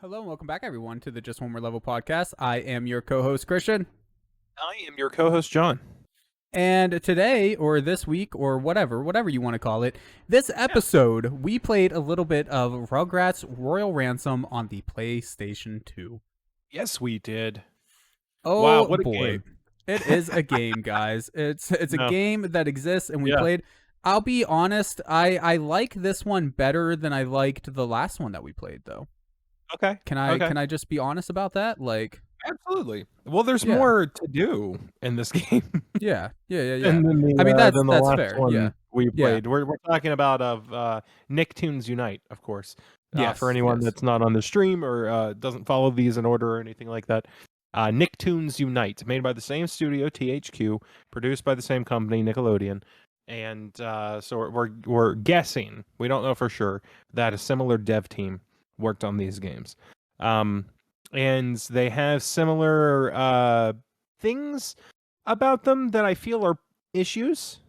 Hello and welcome back, everyone, to the Just One More Level podcast. I am your co-host, Christian. I am your co-host, John. And today, or this week, or whatever you want to call it, this episode, we played a little bit of Rugrats Royal Ransom on the PlayStation 2. Yes, we did. Oh, wow, what a boy. game. It is a game, guys. It's a game that exists, and we played. I'll be honest, I like this one better than I liked the last one that we played, though. Okay. Can I just be honest about that? Like, absolutely. Well, there's more to do in this game. Yeah. And I mean, that's fair. Yeah. We played. We're talking about Nicktoons Unite, of course. For anyone that's not on the stream or doesn't follow these in order or anything like that. Nicktoons Unite, made by the same studio, THQ, produced by the same company, Nickelodeon. And so we're guessing, we don't know for sure, that a similar dev team worked on these games. And they have similar things about them that I feel are issues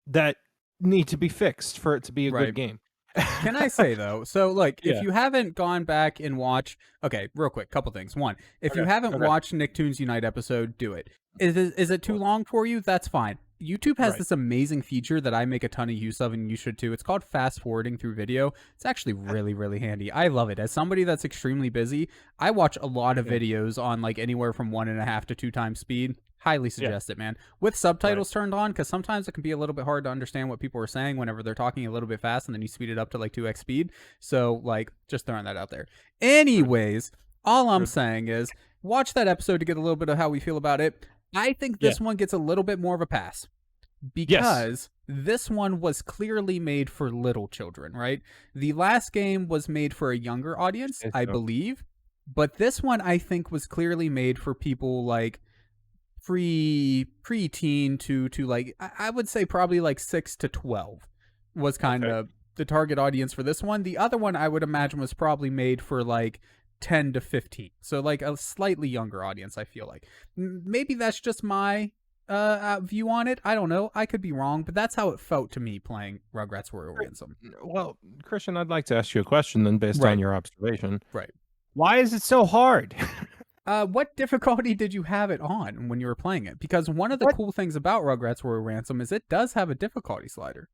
that need to be fixed for it to be a good game. Can I say, though, so like, if you haven't gone back and watched, okay, real quick, couple things. One, if you haven't watched Nicktoons Unite episode, do it. Is it too long for you? That's fine. YouTube has this amazing feature that I make a ton of use of, and you should too. It's called fast forwarding through video. It's actually really, really handy. I love it. As somebody that's extremely busy, I watch a lot of videos on like anywhere from 1.5 to 2 times speed. Highly suggest it, man. With subtitles turned on, because sometimes it can be a little bit hard to understand what people are saying whenever they're talking a little bit fast, and then you speed it up to like 2x speed. So, like, just throwing that out there. Anyways, all I'm saying is watch that episode to get a little bit of how we feel about it. I think this one gets a little bit more of a pass because this one was clearly made for little children, right? The last game was made for a younger audience, I believe, but this one I think was clearly made for people like pre-teen to like, I would say probably like 6 to 12 was kind of the target audience for this one. The other one I would imagine was probably made for like 10 to 15. So like a slightly younger audience, I feel like. Maybe that's just my view on it. I don't know. I could be wrong, but that's how it felt to me playing Rugrats Royal Ransom. Well, Christian, I'd like to ask you a question then based on your observation. Right. Why is it so hard? What difficulty did you have it on when you were playing it? Because one of the cool things about Rugrats Royal Ransom is it does have a difficulty slider.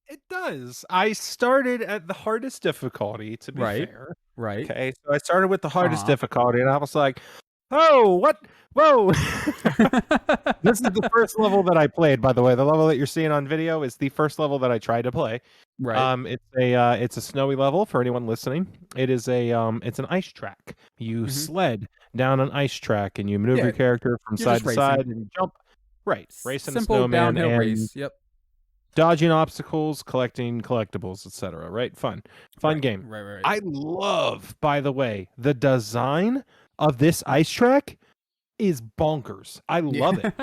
It does. I started at the hardest difficulty, to be fair. Right. Okay, so I started with the hardest difficulty, and I was like, oh, what? Whoa. This is the first level that I played, by the way. The level that you're seeing on video is the first level that I tried to play. Right. It's a snowy level for anyone listening. It is it's an ice track. You sled down an ice track, and you maneuver your character from side to side and jump. Right. Racing Simple a snowman downhill and race. Yep. dodging obstacles, collecting collectibles, etc. Right? Fun game. Right. I love, by the way, the design of this ice track is bonkers. I love it.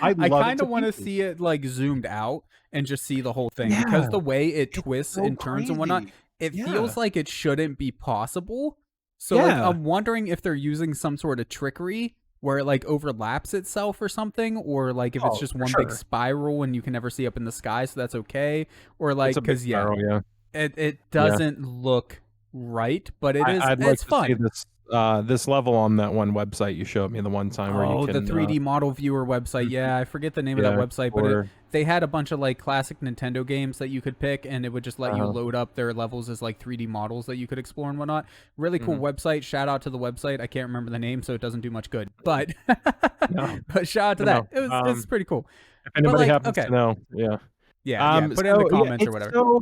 I kind of want to see it like zoomed out and just see the whole thing because the way it twists and turns and whatnot, it feels like it shouldn't be possible. So like, I'm wondering if they're using some sort of trickery where it like overlaps itself or something, or like if it's just one big spiral and you can never see up in the sky, so that's okay. Or like, because it doesn't look right, but it's fun. To see this level on that one website you showed me the one time where you can, the 3D model viewer website. Yeah, I forget the name of that website, but they had a bunch of like classic Nintendo games that you could pick, and it would just let you load up their levels as like 3D models that you could explore and whatnot. Really cool website. Shout out to the website. I can't remember the name, so it doesn't do much good. But but shout out to that. It's pretty cool. If anybody happens to know, put it in the comments or whatever.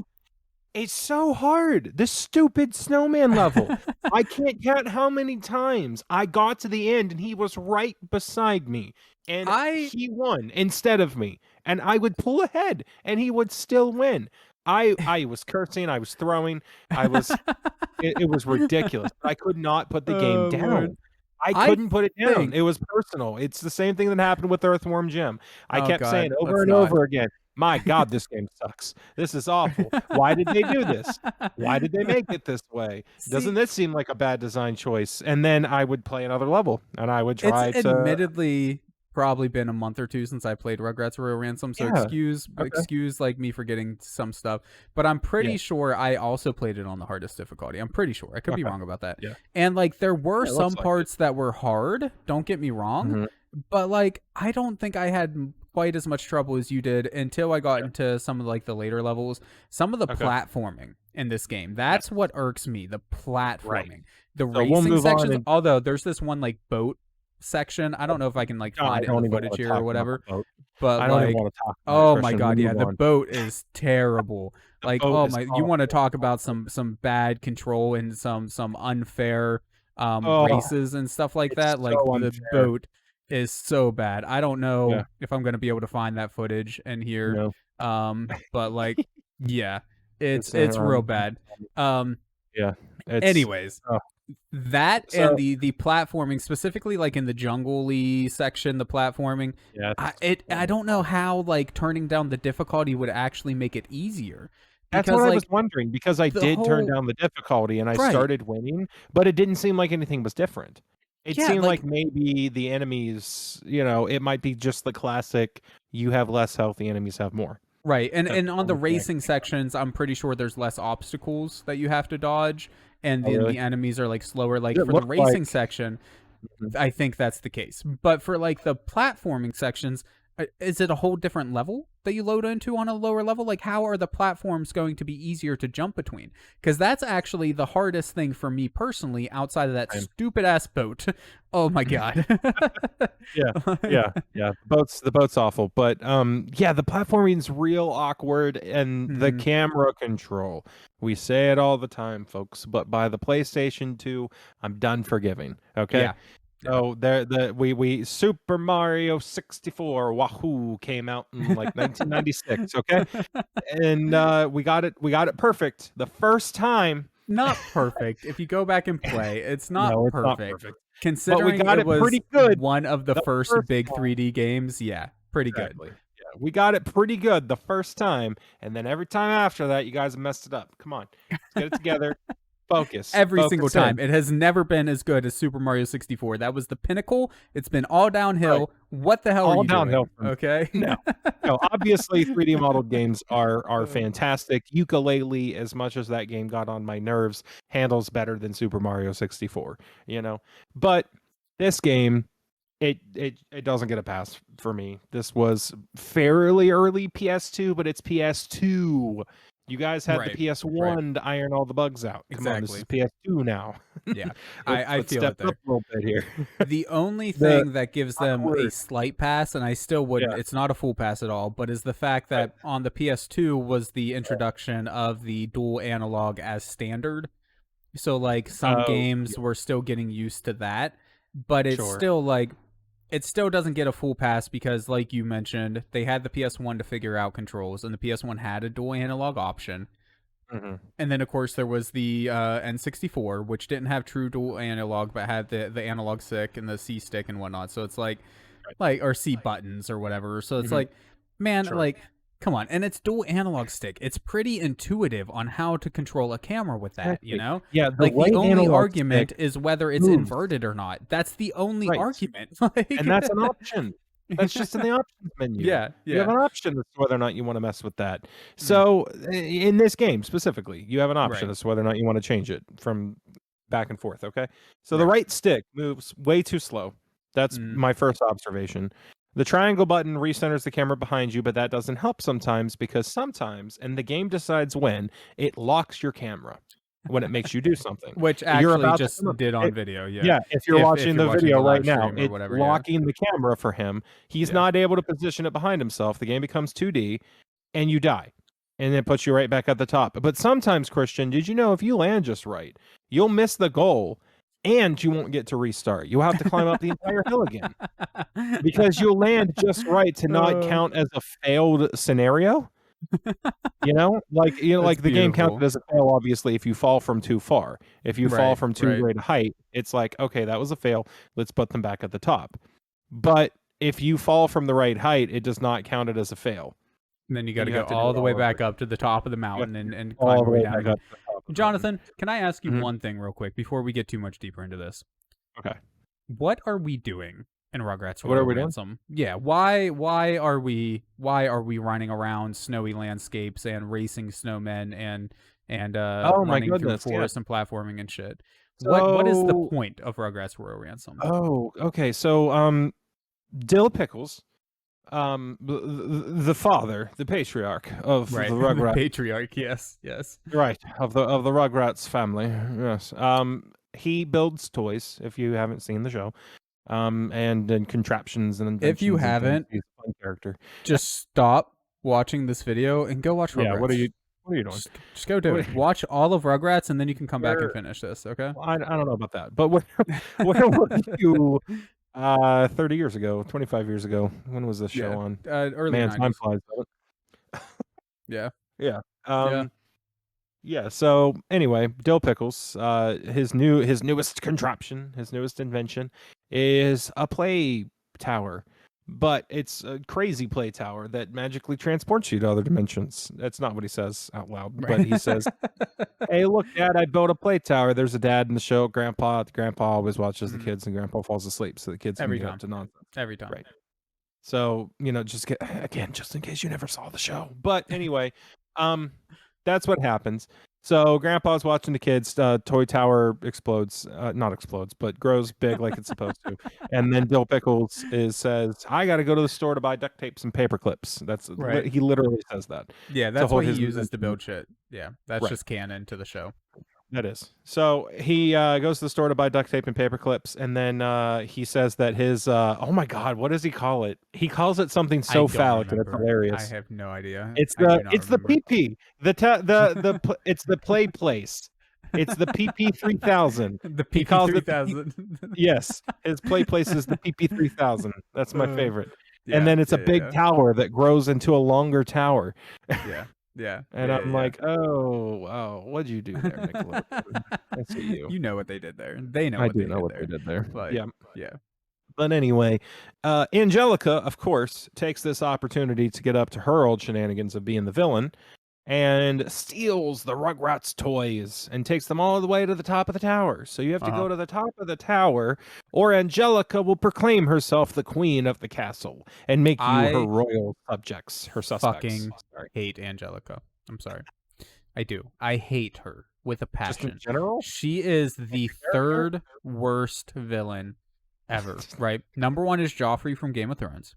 It's so hard. This stupid snowman level. I can't count how many times I got to the end and he was right beside me. And he won instead of me. And I would pull ahead and he would still win. I was cursing. I was throwing. It was ridiculous. I could not put the game down. Lord. I couldn't put it down. It was personal. It's the same thing that happened with Earthworm Jim. I kept saying over and over again, my God, this game sucks. This is awful. Why did they do this? Why did they make it this way? Doesn't this seem like a bad design choice? And then I would play another level, and I would try to... Admittedly, probably been a month or two since I played Rugrats Royal Ransom, so excuse like me forgetting some stuff. But I'm pretty sure I also played it on the hardest difficulty. I'm pretty sure. I could be wrong about that. Yeah. And like there were some parts that were hard. Don't get me wrong, but like I don't think I had quite as much trouble as you did until I got into some of like the later levels. Some of the platforming in this game, that's what irks me. The platforming, the racing sections. Although there's this one like boat section. I don't know if I can like find it in the footage here or whatever. But I don't like, even want to talk about oh my god, yeah, the boat is terrible. Like, oh my, you want to talk about some bad control and some unfair races and stuff like that. Like the boat is so bad. I don't know if I'm gonna be able to find that footage in here. But like, yeah, it's real bad. Anyways. That and the platforming, specifically like in the jungle-y section, the platforming, I don't know how like turning down the difficulty would actually make it easier. That's what I was wondering, because I did turn down the difficulty and I started winning, but it didn't seem like anything was different. It seemed like maybe the enemies, it might be just the classic, you have less health, the enemies have more. Right, and on the racing sections, I'm pretty sure there's less obstacles that you have to dodge. And the enemies are like slower. Like for the racing section, I think that's the case. But for like the platforming sections, is it a whole different level that you load into on a lower level? Like how are the platforms going to be easier to jump between? Because that's actually the hardest thing for me personally outside of that stupid ass boat. Oh my god. yeah. The boat's awful. But the platforming's real awkward, and the camera control. We say it all the time, folks, but by the PlayStation 2, I'm done forgiving. Okay? Yeah. So we Super Mario 64 Wahoo came out in like 1996, okay? And we got it perfect the first time. Not perfect. If you go back and play, it's not perfect. Not perfect. Considering but we got it was pretty good one of the first big 3D games, pretty good. Yeah, we got it pretty good the first time, and then every time after that, you guys messed it up. Come on, let's get it together. Focus. Single time. It has never been as good as Super Mario 64. That was the pinnacle. It's been all downhill. Right. What the hell are you doing? Okay. No, obviously 3D modeled games are fantastic. Yooka-Laylee, as much as that game got on my nerves, handles better than Super Mario 64, But this game, it doesn't get a pass for me. This was fairly early PS2, but it's PS2. You guys had the PS1 to iron all the bugs out. Come on, this is PS2 now. Yeah, I feel it there. Up a little bit here. The only thing that gives them a slight pass, and I still wouldn't, it's not a full pass at all, but is the fact that on the PS2 was the introduction of the dual analog as standard. So like some games were still getting used to that, but it's still like, it still doesn't get a full pass because, like you mentioned, they had the PS1 to figure out controls, and the PS1 had a dual analog option. And then, of course, there was the N64, which didn't have true dual analog, but had the analog stick and the C stick and whatnot. So it's like or C buttons or whatever. So it's like, man, like, come on. And it's dual analog stick. It's pretty intuitive on how to control a camera with that, Yeah. Like the only argument is whether it's inverted or not. That's the only argument. And that's an option. That's just in the options menu. Yeah. You have an option as to whether or not you want to mess with that. So in this game specifically, you have an option as to whether or not you want to change it from back and forth, okay? So the right stick moves way too slow. That's my first observation. The triangle button recenters the camera behind you, but that doesn't help sometimes because sometimes, and the game decides when, it locks your camera when it makes you do something. Which actually just did on video, Yeah, if you're watching the video right now, it's locking the camera for him. He's not able to position it behind himself. The game becomes 2D, and you die. And it puts you right back at the top. But sometimes, Christian, did you know if you land just right, you'll miss the goal, and you won't get to restart. You'll have to climb up the entire hill again because you'll land just right to not count as a failed scenario. Like the game counted as a fail, obviously, if you fall from too far. If you fall from too great a height, it's like, okay, that was a fail. Let's put them back at the top. But if you fall from the right height, it does not count it as a fail. And then you got to go all the way back up to the top of the mountain and climb all the way down. Jonathan, can I ask you one thing real quick before we get too much deeper into this? Okay. What are we doing in Rugrats What are Royal we doing? Ransom. Yeah, why are we running around snowy landscapes and racing snowmen and Oh my running through goodness, yeah. forests and platforming and shit? What is the So, point of Rugrats Royal Ransom? oh, okay. So, Dill Pickles, the father, the patriarch of Right, the the Rugrats, patriarch. Yes, yes. right, of the Rugrats family. Yes. He builds toys. If you haven't seen the show, and contraptions and If you inventions and things. haven't, He's a fun character. just stop watching this video and go watch Yeah. Rugrats. What are you doing? Just go do it. Watch all of Rugrats, and then you can come back and Where? finish this. Okay. Well, I don't know about that, but where were you 30 years ago, 25 years ago? When was this show on? Early Man, 90s. time flies. Yeah. Yeah. Yeah. Yeah. So anyway, Dill Pickles, his newest contraption, his newest invention, is a play tower, but it's a crazy play tower that magically transports you to other dimensions. That's not what he says out loud, but he says, "Hey, look, Dad, I built a play tower." There's a dad in the show, Grandpa. The grandpa always watches the kids, and Grandpa falls asleep, so the kids can Every get time. up to nonsense. Every time. Right. So, just in case you never saw the show. But anyway, that's what happens. So Grandpa's watching the kids. Toy tower explodes, not explodes, but grows big like it's supposed to. And then Dill Pickles says, "I got to go to the store to buy duct tape and paper clips." That's Right. he literally says that. Yeah, that's what he uses to build shit. Yeah, that's just canon to the show. That is. So he goes to the store to buy duct tape and paper clips, and then he says that his oh my god, what does he call it? He calls it something so phallic that it's hilarious. I have no idea. It's the PP. It's the play place. It's the PP 3000. The PP 3000. Yes, his play place is the PP 3000. That's my favorite. Yeah, and then it's a big tower that grows into a longer tower. Yeah. Yeah. And I'm like, oh, what'd you do there, Nickelodeon? I see you. You know what they did there. They know I what do they know did what there. they did there. Like, yeah. Yeah. But anyway, Angelica, of course, takes this opportunity to get up to her old shenanigans of being the villain and steals the Rugrats toys and takes them all the way to the top of the tower. So you have to go to the top of the tower, or Angelica will proclaim herself the queen of the castle and make you her royal subjects, her suspects. Fucking hate Angelica. I'm sorry. I do. I hate her with a passion. Just in general? She is the third worst villain ever, right? Number 1 is Joffrey from Game of Thrones.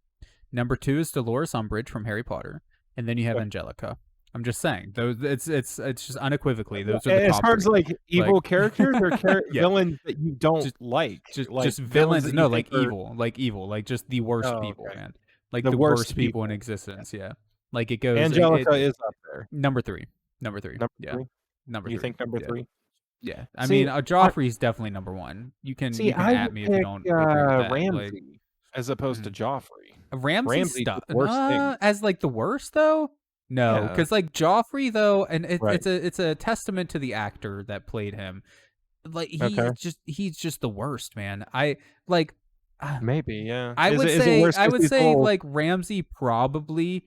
Number 2 is Dolores Umbridge from Harry Potter. And then you have Angelica. I'm just saying, those it's just unequivocally those are the top. As far as like evil characters or villains that you don't like, just villains. No, like evil, like just the worst people, man. Like the worst people in existence. Yeah, like it goes. Angelica is up there. Number three. Number three. You think number 3? Yeah, I mean, Joffrey's definitely number 1. You can at me if you don't agree with that. Ramsay as opposed to Joffrey. Ramsay stuff as like the worst though. No, because like Joffrey though, and it's a testament to the actor that played him. Like he's just the worst, man. Maybe, yeah. I would say like Ramsay probably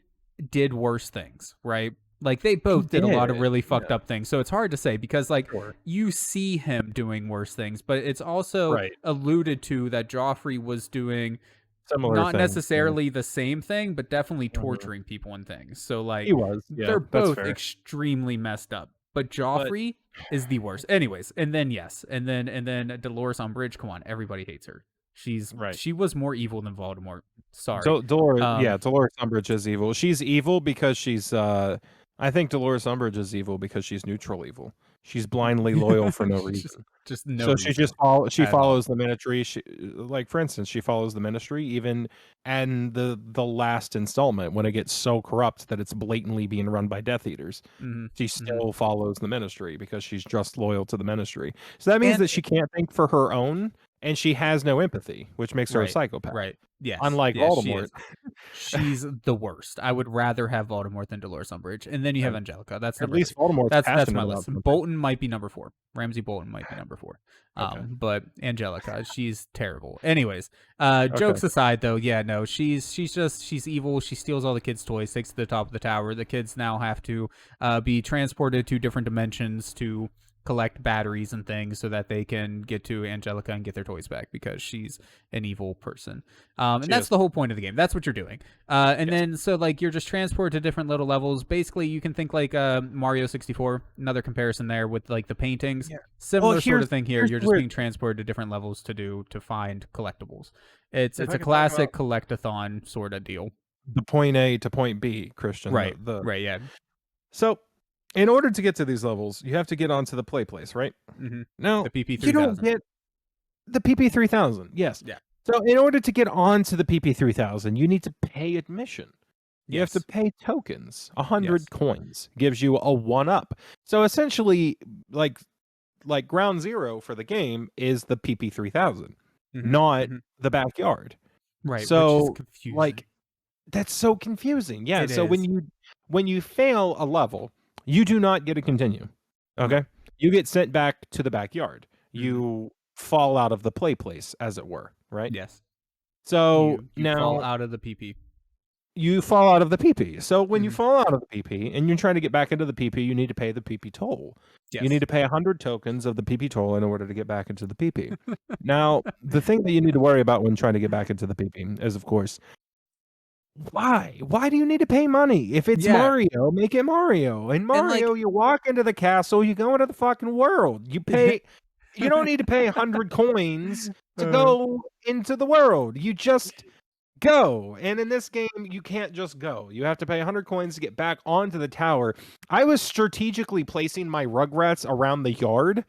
did worse things, right? Like they both did a lot of really fucked up things. So it's hard to say because like you see him doing worse things, but it's also alluded to that Joffrey was doing similar not necessarily the same thing, but definitely torturing people and things. So like he was. Yeah, they're both extremely messed up. But Joffrey is the worst. Anyways, and then Dolores Umbridge, come on, everybody hates her. She was more evil than Voldemort. Sorry. Dolores Umbridge is evil. She's evil because she's I think Dolores Umbridge is evil because she's neutral evil. She's blindly loyal for no reason. Just no so reason she follows the Ministry. Like for instance, she follows the Ministry even and the last installment when it gets so corrupt that it's blatantly being run by Death Eaters. She still follows the Ministry because she's just loyal to the Ministry. So that means that she can't think for her own. And she has no empathy, which makes her a psychopath. Right. Yes. Unlike Voldemort. She's the worst. I would rather have Voldemort than Dolores Umbridge. And then you have Angelica. That's at least Voldemort. That's my list. Bolton might be number 4. Ramsay Bolton might be number 4. But Angelica, she's terrible. Anyways, jokes aside though, yeah, no, she's evil. She steals all the kids' toys, takes to the top of the tower. The kids now have to be transported to different dimensions to collect batteries and things so that they can get to Angelica and get their toys back because she's an evil person. And that's the whole point of the game. That's what you're doing. And then so like you're just transported to different little levels. Basically, you can think like Mario 64. Another comparison there with like the paintings. Yeah. Similar sort of thing here. You're just being transported to different levels to find collectibles. It's a classic collect-a-thon sort of deal. The point A to point B, Christian. Right. Right. Yeah. So, in order to get to these levels, you have to get onto the play place, right? Mm-hmm. Now, the PP3000. You don't get the PP3000. Yes. Yeah. So, in order to get onto the PP3000, you need to pay admission. You have to pay tokens. 100 coins gives you a 1-up. So essentially, like ground zero for the game is the PP3000, not the backyard. Right. So which is confusing. like that's so confusing. Yeah. So when you fail a level, you do not get to continue. Okay. You get sent back to the backyard. You fall out of the play place, as it were. Right. Yes. So you now fall out of the PP. You fall out of the PP. So when you fall out of the PP and you're trying to get back into the PP, you need to pay the PP toll. Yes. You need to pay 100 tokens of the PP toll in order to get back into the PP. Now, the thing that you need to worry about when trying to get back into the PP is, of course, why? Why do you need to pay money? If it's Mario, make it Mario. In Mario, you walk into the castle, you go into the fucking world. You pay. You don't need to pay 100 coins to go into the world. You just go. And in this game, you can't just go. You have to pay 100 coins to get back onto the tower. I was strategically placing my Rugrats around the yard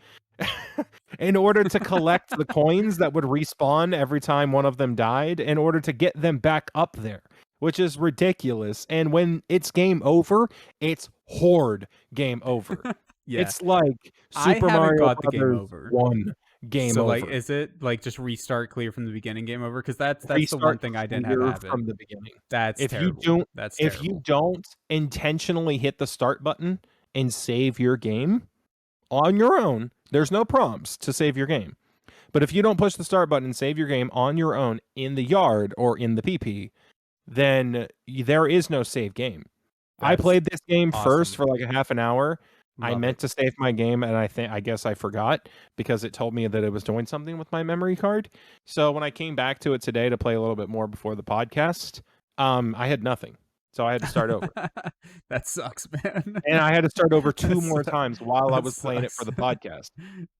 in order to collect the coins that would respawn every time one of them died in order to get them back up there, which is ridiculous. And when it's game over, it's horde game over. It's like Super Mario Brothers 1. Game over. Like, is it like just restart clear from the beginning, game over? Because that's the one thing I didn't have happen from the beginning. That's terrible. If you don't intentionally hit the start button and save your game on your own, there's no prompts to save your game. But if you don't push the start button and save your game on your own in the yard or in the PP, then there is no save game. I played this game first for like a half an hour. I meant to save my game, and I guess I forgot because it told me that it was doing something with my memory card. So when I came back to it today to play a little bit more before the podcast, I had nothing. So I had to start over. That sucks, man. And I had to start over two more times while I was playing it for the podcast.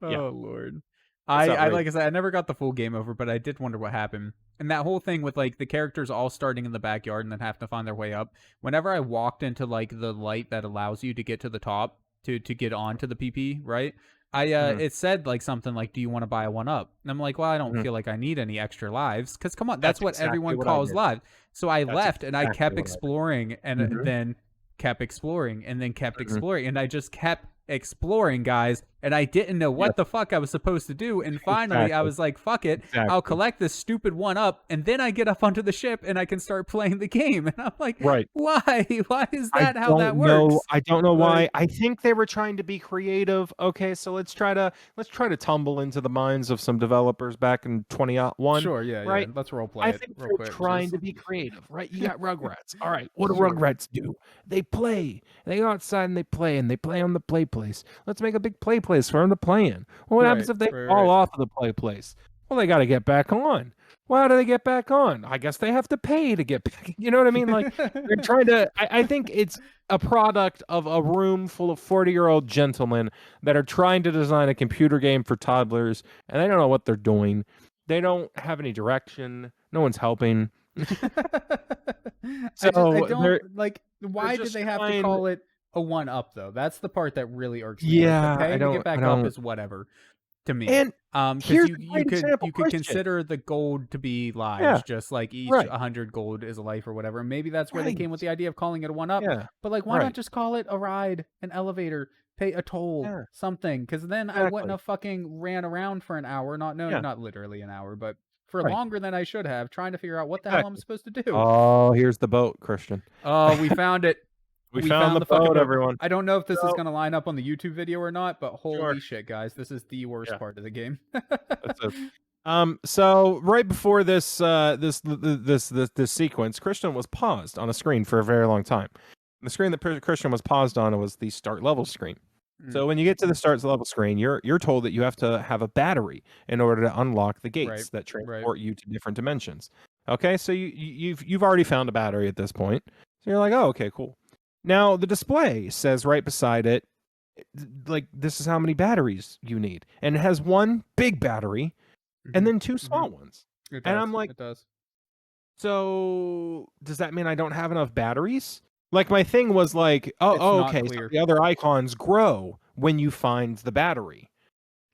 Oh, Lord. I like I said, I never got the full game over, but I did wonder what happened. And that whole thing with like the characters all starting in the backyard and then have to find their way up. Whenever I walked into like the light that allows you to get to the top, to get onto the PP, right? It said like something like, "Do you want to buy a 1-up?" And I'm like, "Well, I don't feel like I need any extra lives because come on, that's what exactly everyone calls lives." So I left and I kept exploring and then kept exploring and then kept exploring and I just kept exploring, guys, and I didn't know what the fuck I was supposed to do, and finally I was like, fuck it, I'll collect this stupid 1-up, and then I get up onto the ship and I can start playing the game. And I'm like, why is that how that works? I don't know why. I think they were trying to be creative. Okay, so let's try to tumble into the minds of some developers back in 2001. Sure, right? Let's role play. I think they're trying to be creative, right? You got Rugrats. All right, what do Rugrats do? They play. They go outside and they play on the play place. Let's make a big play place for them to play in. Well, what happens if they fall off of the play place? Well, they got to get back on. Well, how do they get back on? I guess they have to pay to get back. You know what I mean? Like they're trying to. I think it's a product of a room full of 40-year-old gentlemen that are trying to design a computer game for toddlers, and they don't know what they're doing. They don't have any direction. No one's helping. So I don't like. Why did they have to call it a 1-up though? That's the part that really irks me. Yeah, paying to get back up is whatever to me. And because you could consider the gold to be lives, just like each 100 gold is a life or whatever. And maybe that's where they came with the idea of calling it a 1-up. Yeah. But like, why not just call it a ride, an elevator, pay a toll, something? Because then I wouldn't have fucking ran around for an hour, not literally an hour, but for longer than I should have, trying to figure out what the hell I'm supposed to do. Oh, here's the boat, Christian. Oh, we found it. We found the boat, everyone. I don't know if this is going to line up on the YouTube video or not, but holy shit, guys, this is the worst part of the game. So right before this sequence, Christian was paused on a screen for a very long time. The screen that Christian was paused on was the start level screen. So when you get to the start level screen, you're told that you have to have a battery in order to unlock the gates that transport you to different dimensions. Okay, so you've already found a battery at this point. So you're like, oh, okay, cool. Now the display says right beside it, like, this is how many batteries you need, and it has one big battery and then two small ones. And I'm like, it does. So does that mean I don't have enough batteries? Like, my thing was like, oh okay, so the other icons grow when you find the battery.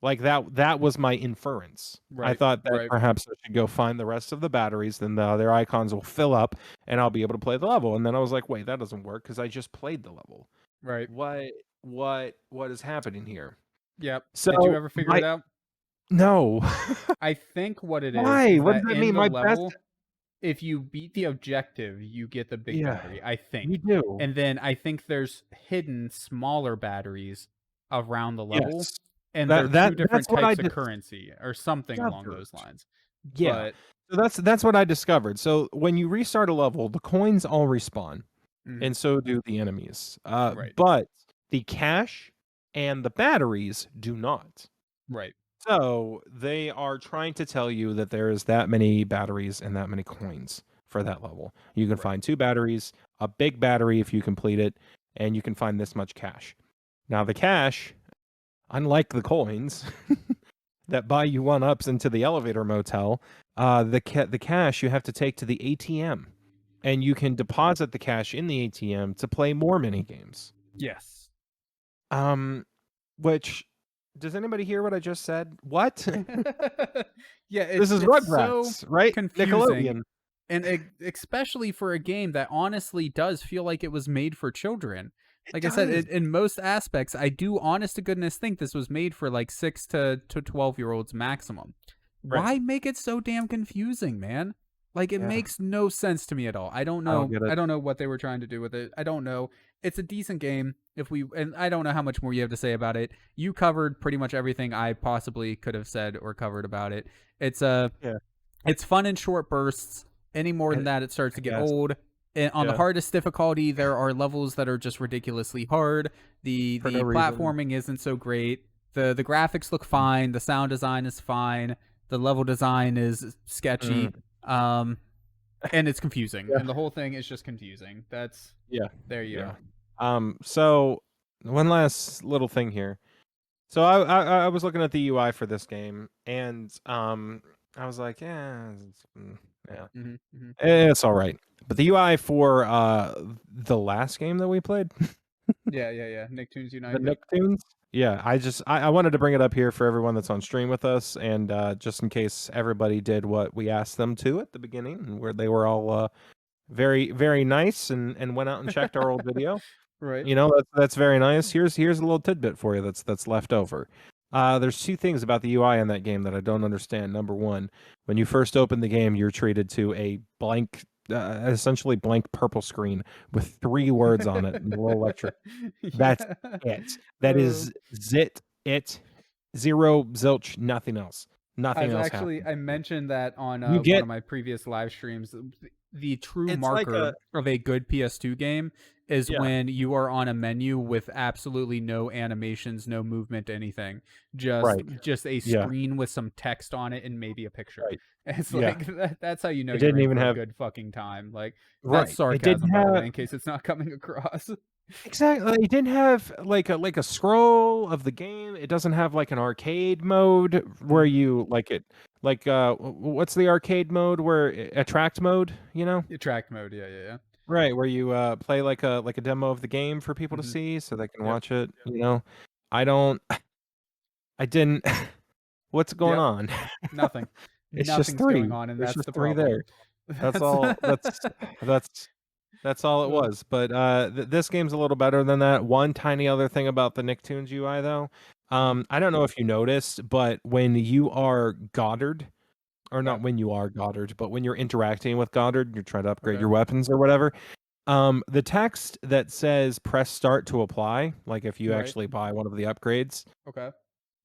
Like, that was my inference. I thought that perhaps I should go find the rest of the batteries, then the other icons will fill up, and I'll be able to play the level. And then I was like, wait, that doesn't work because I just played the level. Right. What is happening here? Yep. So did you ever figure it out? No. I think what it is Why? What does that that in mean? the My level, best. if you beat the objective, you get the big battery, I think. You do. And then I think there's hidden smaller batteries around the level. Yes. And they're two different types of currency or something along those lines. Yeah. So that's what I discovered. So when you restart a level, the coins all respawn, and so do the enemies. But the cash and the batteries do not. Right. So they are trying to tell you that there is that many batteries and that many coins for that level. You can find 2 batteries, a big battery if you complete it, and you can find this much cash. Now the cash, unlike the coins that buy you 1-ups into the elevator motel, the cash you have to take to the ATM, and you can deposit the cash in the ATM to play more mini games. Yes. Which, does anybody hear what I just said? What? Yeah, this is Rugrats, so right? Confusing. Nickelodeon. And especially for a game that honestly does feel like it was made for children. Like I said, in most aspects, I do honest to goodness think this was made for like 6 to 12-year-olds maximum. Why make it so damn confusing, man? Like, it makes no sense to me at all. I don't know. I don't know what they were trying to do with it. I don't know. It's a decent game. And I don't know how much more you have to say about it. You covered pretty much everything I possibly could have said or covered about it. It's it's fun in short bursts. Any more than that, it starts to get old. And on the hardest difficulty, there are levels that are just ridiculously hard. The platforming isn't so great. The graphics look fine. The sound design is fine. The level design is sketchy. And it's confusing. And the whole thing is just confusing. There you go. So one last little thing here. So I was looking at the UI for this game, and I was like, it's all right. But the UI for the last game that we played, Nicktoons United. The Nicktoons. Yeah, I wanted to bring it up here for everyone that's on stream with us, and just in case everybody did what we asked them to at the beginning, and where they were all very, very nice and went out and checked our old video. Right. You know, that's very nice. Here's a little tidbit for you that's left over. There's 2 things about the UI in that game that I don't understand. Number 1, when you first open the game, you're treated to a blank, essentially blank purple screen with 3 words on it and a little electric. That's it. That is it. 0, zilch, nothing else. Nothing else. Actually, I mentioned that on one of my previous live streams. The true marker of a good PS2 game is when you are on a menu with absolutely no animations, no movement, anything. Just a screen with some text on it and maybe a picture. Right. It's like that's how you know you're in for a good fucking time. Like, that's sarcasm, by the way, in case it's not coming across. Exactly. It didn't have like a scroll of the game. It doesn't have like an arcade mode where you what's the arcade mode where attract mode, you know? Attract mode, yeah. Right, where you play like a demo of the game for people to see so they can watch it, you know. I didn't what's going on? Nothing. It's Nothing's just 3 going on, and that's just the 3 problem. there. That's all that's all it was. But this game's a little better than that. One tiny other thing about the Nicktoons UI though. I don't know if you noticed, but when you are Goddard, or not when you are Goddard, but when you're interacting with Goddard, you're trying to upgrade your weapons or whatever. The text that says press start to apply, like if you actually buy one of the upgrades,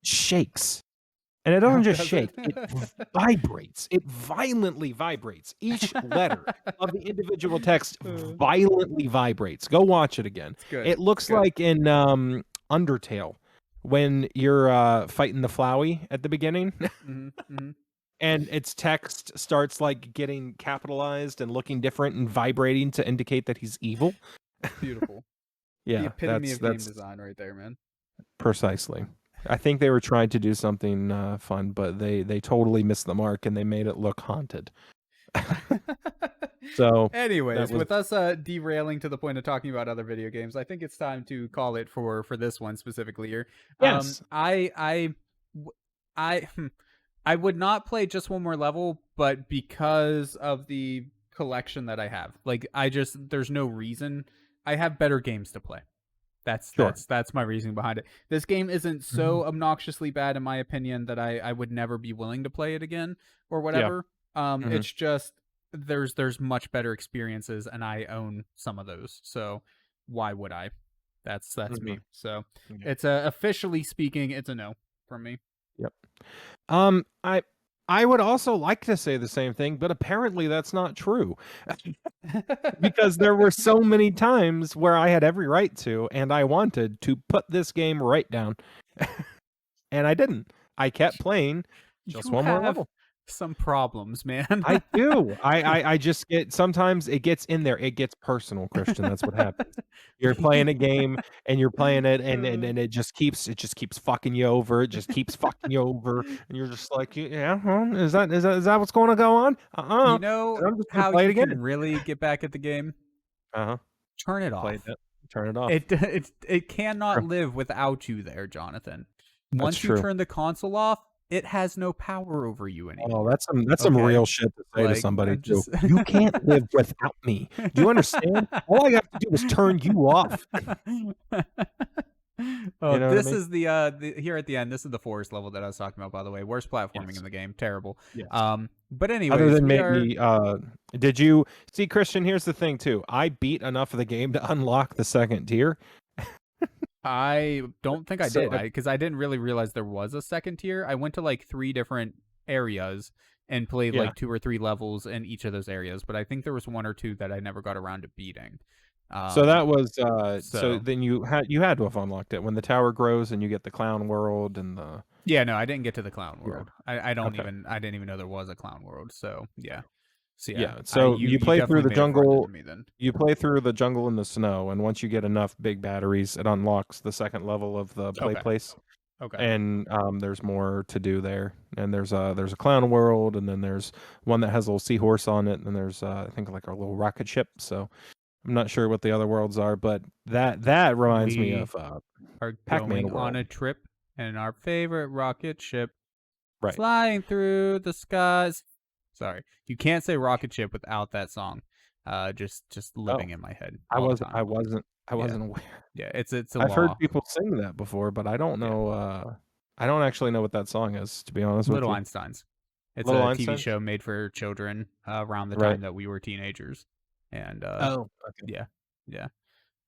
shakes. And it doesn't just shake, it vibrates. It violently vibrates. Each letter of the individual text violently vibrates. Go watch it again. It looks like in Undertale when you're fighting the Flowey at the beginning. And its text starts like getting capitalized and looking different and vibrating to indicate that he's evil. Beautiful. Yeah, the epitome of game design right there, man. Precisely. I think they were trying to do something fun, but they totally missed the mark and they made it look haunted. So, anyways, with us derailing to the point of talking about other video games, I think it's time to call it for this one specifically here. Yes. I would not play just one more level, but because of the collection that I have, like there's no reason. I have better games to play. That's my reasoning behind it. This game isn't so obnoxiously bad in my opinion that I would never be willing to play it again or whatever. Yeah. It's just there's much better experiences and I own some of those. So why would I? That's me. So it's officially speaking, it's a no from me. Yep. I would also like to say the same thing, but apparently that's not true. Because there were so many times where I had every right to, and I wanted to put this game right down. And I didn't. I kept playing just one more level. Some problems, man. I do. I just get, sometimes it gets in there. It gets personal, Christian. That's what happens. You're playing a game and you're playing it and it just keeps fucking you over. It just keeps fucking you over. And you're just like, yeah, huh? Is that what's going to go on? You know how you can really get back at the game? Turn it off. Turn it off. It cannot live without you there, Jonathan. Once you turn the console off, it has no power over you anymore. Oh, that's some real shit to say to somebody. You can't live without me. Do you understand? All I have to do is turn you off. Oh, this is the here at the end. This is the forest level that I was talking about. By the way, worst platforming in the game. Terrible. Yes. But anyways, other than maybe, did you see, Christian? Here's the thing too. I beat enough of the game to unlock the second tier. I don't think I did, because I didn't really realize there was a second tier. I went to like 3 different areas and played like 2 or 3 levels in each of those areas, but I think there was 1 or 2 that I never got around to beating. So that was so then you had to have unlocked it when the tower grows and you get the clown world and the. Yeah, no, I didn't get to the clown world. I didn't even know there was a clown world. So yeah. So so you play through the jungle. You play through the jungle in the snow, and once you get enough big batteries, it unlocks the second level of the play place. Okay. And there's more to do there. And there's a clown world, and then there's one that has a little seahorse on it, and there's I think like a little rocket ship. So I'm not sure what the other worlds are, but that reminds me of Pac-Man world. On a trip in our favorite rocket ship, flying through the skies. Sorry, you can't say rocket ship without that song. Just living in my head. I wasn't aware. Yeah, it's a I've heard people sing that before, but I don't know. I don't actually know what that song is, to be honest with you. Little Einsteins. It's a TV show made for children around the time that we were teenagers. And yeah.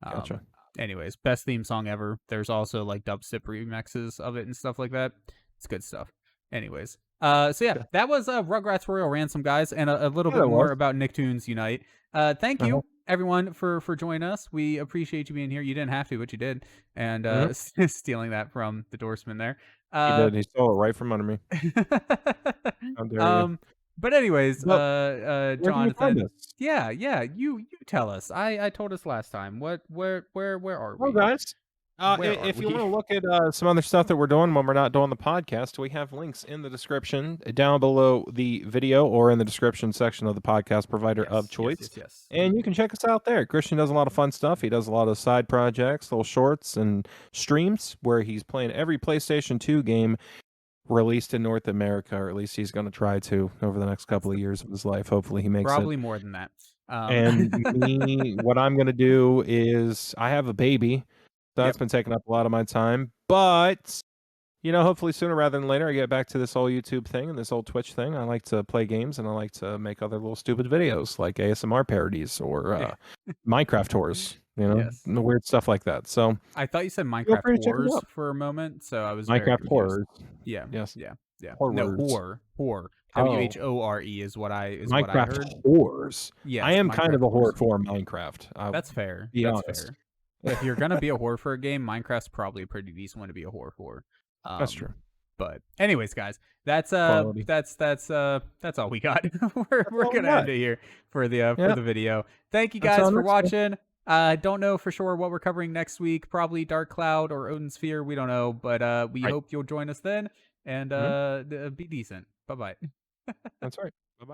Gotcha. Anyways, best theme song ever. There's also like dubstep remixes of it and stuff like that. It's good stuff. Anyways, so yeah, that was Rugrats Royal Ransom, guys, and a little bit more about Nicktoons Unite. Thank you everyone for joining us. We appreciate you being here. You didn't have to, but you did, and stealing that from the Doorsman there. He did. He stole it right from under me. How dare you. But anyways, Jonathan. Yeah, you tell us. I told us last time. Where are we? Well, guys, if you want to look at some other stuff that we're doing when we're not doing the podcast, we have links in the description down below the video or in the description section of the podcast provider of choice. Yes. And you can check us out there. Christian does a lot of fun stuff. He does a lot of side projects, little shorts and streams where he's playing every PlayStation 2 game released in North America, or at least he's going to try to over the next couple of years of his life. Hopefully he makes probably more than that. And me, what I'm going to do is I have a baby. So that's been taking up a lot of my time. But, hopefully sooner rather than later, I get back to this whole YouTube thing and this whole Twitch thing. I like to play games and I like to make other little stupid videos like ASMR parodies or Minecraft tours. Weird stuff like that. So I thought you said Minecraft horrors for a moment, so I was Minecraft horrors. Yeah. Yes. Yeah. Horrors. No, whore. WHORE is what I heard. Minecraft horrors. Yeah. I am kind of a whore for Minecraft. That's fair. That's fair. if you're gonna be a whore for a game, Minecraft's probably a pretty decent one to be a whore for. That's true. But anyways, guys, that's all we got. we're gonna end it here for the video. Thank you guys for watching. Don't know for sure what we're covering next week. Probably Dark Cloud or Odin Sphere. We don't know, but we hope you'll join us then. And be decent. Bye bye. That's right. Bye bye.